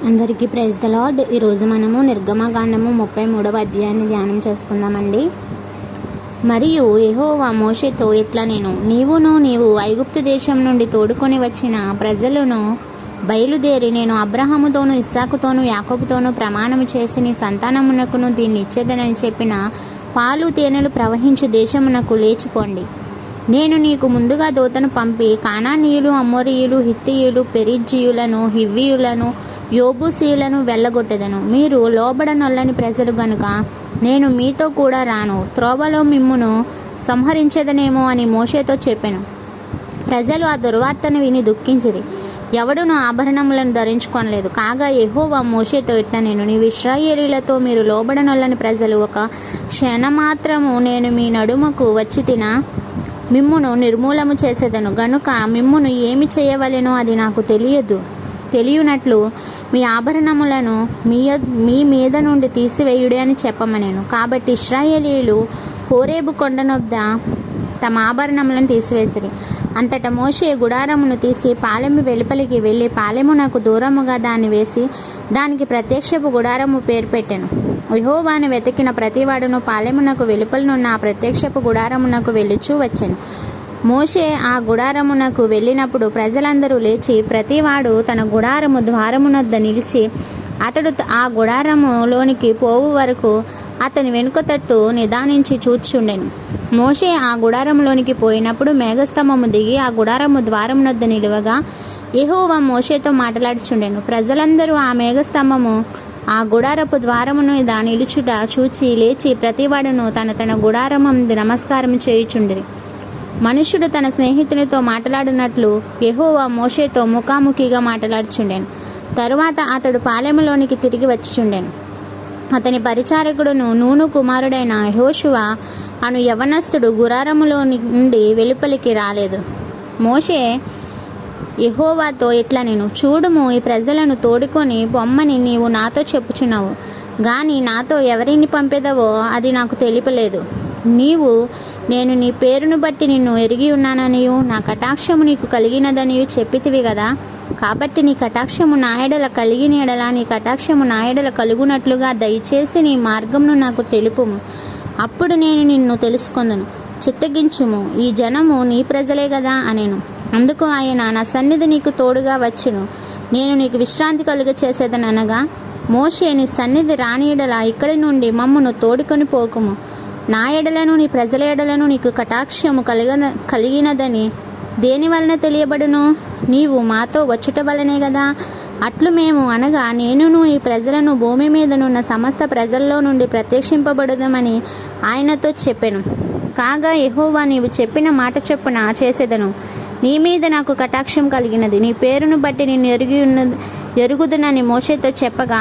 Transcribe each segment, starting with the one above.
అందరికీ praise the lord. ఈరోజు మనము నిర్గమకాండము 33వ అధ్యాయాన్ని ధ్యానం చేసుకుందామండి. మరియు యెహోవా మోషేతో ఇట్లా నీవు ఐగుప్తు దేశం నుండి తోడుకొని వచ్చిన ప్రజలను బయలుదేరి నేను అబ్రహాముతోను ఇస్సాకుతోను యాకోబుతోను ప్రమాణము చేసి నీ సంతానమునకును దీన్ని ఇచ్చేదనని చెప్పిన పాలు తేనెలు ప్రవహించు దేశమునకు లేచిపోండి. నేను నీకు ముందుగా దూతను పంపి కానానీయులు, అమోరీయులు, హిత్తీయులు, పెరిజ్జీయులను, హివ్వీయులను, యోబూసీయులను వెళ్ళగొట్టెదను. మీరు లోబడనొల్లని ప్రజలు గనుక నేను మీతో కూడా రాను, త్రోవలో మిమ్మును సంహరించదనేమో అని మోషేతో చెప్పెను. ప్రజలు ఆ దుర్వార్తను విని దుఃఖించిరి. ఎవడును ఆభరణములను ధరించుకొనలేదు. కాగా యెహోవా మోషేతో ఇట్లా నీవు ఇశ్రాయేలీలతో మీరు లోబడనొల్లని ప్రజలు ఒక క్షణమాత్రము నేను మీ నడుమకు వచ్చి మిమ్మును నిర్మూలము చేసేదను గనుక మిమ్మును ఏమి చేయవలెనో అది నాకు తెలియనట్లు మీ ఆభరణములను మీ మీద నుండి తీసివేయుడి అని చెప్పమనేను. కాబట్టి ఇశ్రాయేలీయులు హోరేబు కొండనొద్ద తమ ఆభరణములను తీసివేసిరి. అంతటా మోషే గుడారమును తీసి పాలెము వెలుపలికి వెళ్ళి పాలెమునకు దూరముగా దాన్ని వేసి దానికి ప్రత్యక్షపు గుడారము పేరు పెట్టెను. యెహోవాను వెతికిన ప్రతివాడును పాలెమునకు వెలుపలనున్న ఆ ప్రత్యక్షపు గుడారమునకు వెళ్ళుచూ వచ్చెను. మోషే ఆ గుడారమునకు వెళ్ళినప్పుడు ప్రజలందరూ లేచి ప్రతివాడు తన గుడారము ద్వారమునొద్ద నిలిచి అతడు ఆ గుడారములోనికి పోవు వరకు అతని వెనుక తట్టు నిదానించి చూచుండెను. మోషే ఆ గుడారములోనికి పోయినప్పుడు మేఘస్తంభము దిగి ఆ గుడారము ద్వారమునొద్ద నిలువగా యెహోవా మోషేతో మాట్లాడుచుండెను. ప్రజలందరూ ఆ మేఘస్తంభము ఆ గుడారపు ద్వారమును నిలుచుట చూచి లేచి ప్రతివాడును తన గుడారమందు నమస్కారం చేయుచుండిరి. మనుష్యుడు తన స్నేహితునితో మాట్లాడినట్లు యెహోవా మోషేతో ముఖాముఖిగా మాట్లాడుచుండెను. తరువాత అతడు పాలెములోనికి తిరిగి వచ్చిచుండెను. అతని పరిచారకుడును నూను కుమారుడైన యెహోషువ అను యవనస్తుడు గుడారములో నుండి వెలుపలికి రాలేదు. మోషే యెహోవాతో ఇట్లా చూడుము, ఈ ప్రజలను తోడుకొని పొమ్మని నీవు నాతో చెప్పుచున్నావు గాని నాతో ఎవరిని పంపెదవో అది నాకు తెలియలేదు. నేను నీ పేరును బట్టి నిన్ను ఎరిగి ఉన్నాననియు నా కటాక్షము నీకు కలిగినదనియు చెప్పితివి కదా. కాబట్టి నీ కటాక్షము నా ఎడల కలిగిన ఎడల నీ కటాక్షము నా ఎడల కలుగునట్లుగా దయచేసి నీ మార్గమును నాకు తెలుపుము. అప్పుడు నేను నిన్ను తెలుసుకొందును. చిత్తగించుము, ఈ జనము నీ ప్రజలే కదా అనేను. అందుకు ఆయన నా సన్నిధి నీకు తోడుగా వచ్చును, నేను నీకు విశ్రాంతి కలుగ చేసేదనగా మోషే నీ సన్నిధి రాని ఎడల ఇక్కడి నుండి మమ్మును తోడుకొని పోకుము. నా ఎడలను నీ ప్రజల ఎడలను నీకు కటాక్షము కలిగినదని దేని వలన తెలియబడును? నీవు మాతో వచ్చుట వలనే కదా. అట్లు మేము అనగా నేనును ఈ ప్రజలను భూమి మీదనున్న సమస్త ప్రజల్లో నుండి ప్రత్యక్షింపబడుదామని ఆయనతో చెప్పెను. కాగా యెహోవా నీవు చెప్పిన మాట చొప్పున చేసేదను. నీ మీద నాకు కటాక్షం కలిగినది, నీ పేరును బట్టి నిన్ను ఎరుగుదునని మోషేతో చెప్పగా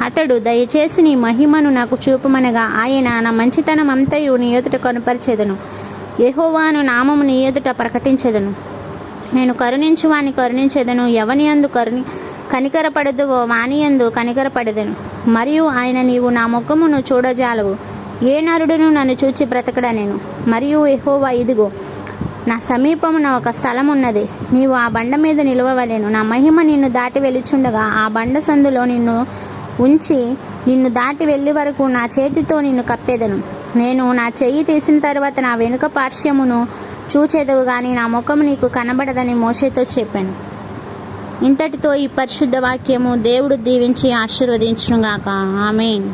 అతడు దయచేసి నీ మహిమను నాకు చూపమనగా ఆయన నా మంచితనం అంతయు నీ ఎదుట కనుపరిచేదను, యెహోవాను నామము నీ ఎదుట ప్రకటించేదను. నేను కరుణించువాని కరుణించేదను, ఎవని యందు కనికరపడదువో వాని యందు కనికరపడదను. మరియు ఆయన నీవు నా ముఖమును చూడజాలవు, ఏ నరుడును నన్ను చూచి బ్రతకడనెను. మరియు యెహోవా ఇదిగో నా సమీపమున ఒక స్థలం ఉన్నది, నీవు ఆ బండ మీద నిలవవలెను. నా మహిమ నిన్ను దాటి వెళ్ళుచుండగా ఆ బండ సందులో నిన్ను ఉంచి నిన్ను దాటి వెళ్ళి వరకు నా చేతితో నిన్ను కప్పేదను. నేను నా చెయ్యి తీసిన తర్వాత నా వెనుక పార్శ్వమును చూచేదవు గాని నా ముఖము నీకు కనబడదని మోషేతో చెప్పాను. ఇంతటితో ఈ పరిశుద్ధ వాక్యము దేవుడు దీవించి ఆశీర్వదించునుగాక. ఆమేన్.